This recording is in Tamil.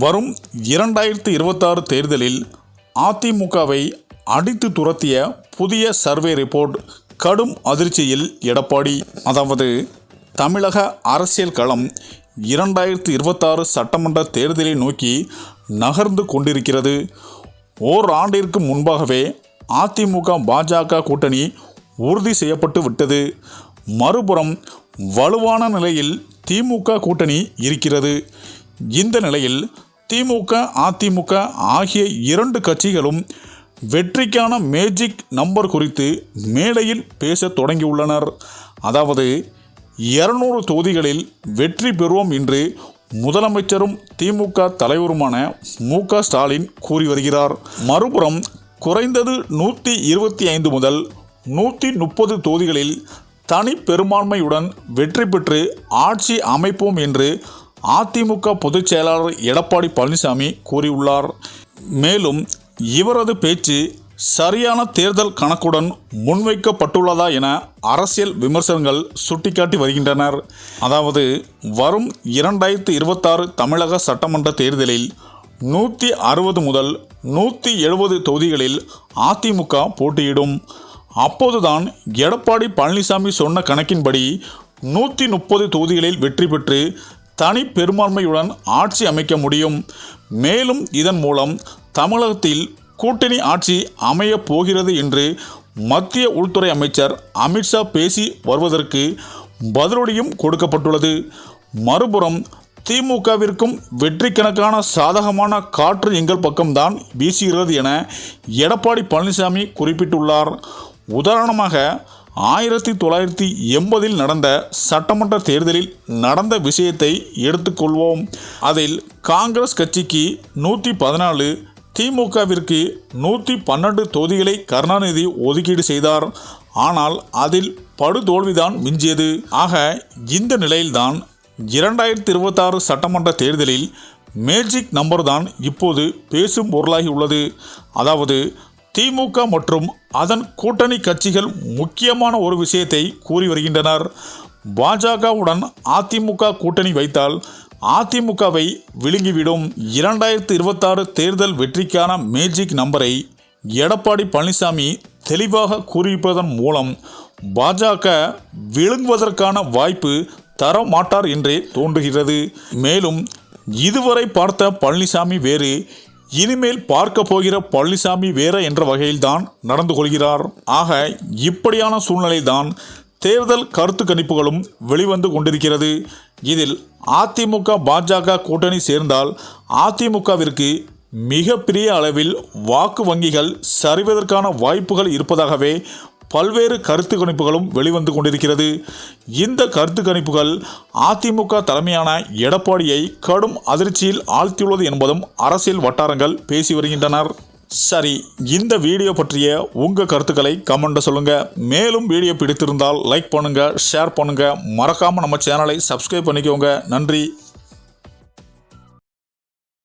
வரும் 2026 தேர்தலில் அதிமுகவை அடித்து துரத்திய புதிய சர்வே ரிப்போர்ட் கடும் அதிர்ச்சியில் எடப்பாடி. அதாவது தமிழக அரசியல் களம் 2026 சட்டமன்ற தேர்தலை நோக்கி நகர்ந்து கொண்டிருக்கிறது. ஓராண்டிற்கு முன்பாகவே அதிமுக பாஜக கூட்டணி உறுதி செய்யப்பட்டு விட்டது. மறுபுறம் வலுவான நிலையில் திமுக கூட்டணி இருக்கிறது. இந்த நிலையில் திமுக அதிமுக ஆகிய இரண்டு கட்சிகளும் வெற்றிக்கான மேஜிக் நம்பர் குறித்து மேடையில் பேச தொடங்கியுள்ளனர். அதாவது 200 தொகுதிகளில் வெற்றி பெறுவோம் என்று முதலமைச்சரும் திமுக தலைவருமான மு.க. ஸ்டாலின் கூறி வருகிறார். மறுபுறம் குறைந்தது 125 முதல் 130 தொகுதிகளில் தனி பெரும்பான்மையுடன் வெற்றி பெற்று ஆட்சி அமைப்போம் என்று அதிமுக பொதுச் செயலாளர் எடப்பாடி பழனிசாமி கூறியுள்ளார். மேலும் இவரது பேச்சு சரியான தேர்தல் கணக்குடன் முன்வைக்கப்பட்டுள்ளதா என அரசியல் விமர்சனங்கள் சுட்டிக்காட்டி வருகின்றனர். அதாவது வரும் 2026 தமிழக சட்டமன்ற தேர்தலில் 160 முதல் 170 தொகுதிகளில் அதிமுக போட்டியிடும். அப்போதுதான் எடப்பாடி பழனிசாமி சொன்ன கணக்கின்படி 130 தொகுதிகளில் வெற்றி பெற்று தனி பெரும்பான்மையுடன் ஆட்சி அமைக்க முடியும். மேலும் இதன் மூலம் தமிழகத்தில் கூட்டணி ஆட்சி அமையப் போகிறது என்று மத்திய உள்துறை அமைச்சர் அமித்ஷா பேசி வருவதற்கு பதிலடியும் கொடுக்கப்பட்டுள்ளது. மறுபுறம் திமுகவிற்கும் வெற்றி கணக்கான சாதகமான காற்று எங்கள் பக்கம்தான் வீசுகிறது என எடப்பாடி பழனிசாமி குறிப்பிட்டுள்ளார். உதாரணமாக 1980 நடந்த சட்டமன்ற தேர்தலில் நடந்த விஷயத்தை எடுத்துக்கொள்வோம். அதில் காங்கிரஸ் கட்சிக்கு 114, திமுகவிற்கு 112 தொகுதிகளை கருணாநிதி ஒதுக்கீடு செய்தார். ஆனால் அதில் படுதோல்விதான் மிஞ்சியது. ஆக இந்த நிலையில்தான் 2026 சட்டமன்ற தேர்தலில் மேஜிக் நம்பர் தான் இப்போது பேசும் பொருளாகி உள்ளது. அதாவது திமுக மற்றும் அதன் கூட்டணி கட்சிகள் முக்கியமான ஒரு விஷயத்தை கூறி வருகின்றனர். பாஜகவுடன் அதிமுக கூட்டணி வைத்தால் அதிமுகவை விழுங்கிவிடும். 2026 தேர்தல் வெற்றிக்கான மேஜிக் நம்பரை எடப்பாடி பழனிசாமி தெளிவாக கூறியிருப்பதன் மூலம் பாஜக விழுங்குவதற்கான வாய்ப்பு தர மாட்டார் என்றே தோன்றுகிறது. மேலும் இதுவரை பார்த்த பழனிசாமி வேறு, இனிமேல் பார்க்க போகிற பழனிசாமி வேற என்ற வகையில்தான் நடந்து கொள்கிறார். ஆக இப்படியான சூழ்நிலைதான் தேர்தல் கருத்து கணிப்புகளும் வெளிவந்து கொண்டிருக்கிறது. இதில் அதிமுக பாஜக கூட்டணி சேர்ந்தால் அதிமுகவிற்கு மிகப்பெரிய அளவில் வாக்கு வங்கிகள் சரிவதற்கான வாய்ப்புகள் இருப்பதாகவே பல்வேறு கருத்து கணிப்புகளும் வெளிவந்து கொண்டிருக்கிறது. இந்த கருத்து கணிப்புகள் அதிமுக தலைமையான எடப்பாடியை கடும் அதிர்ச்சியில் ஆழ்த்தியுள்ளது என்பதும் அரசியல் வட்டாரங்கள் பேசி வருகின்றனர். சரி, இந்த வீடியோ பற்றிய உங்கள் கருத்துக்களை கமெண்ட்டில் சொல்லுங்கள். மேலும் வீடியோ பிடித்திருந்தால் லைக் பண்ணுங்கள், ஷேர் பண்ணுங்கள், மறக்காமல் நம்ம சேனலை சப்ஸ்கிரைப் பண்ணிக்கோங்க. நன்றி.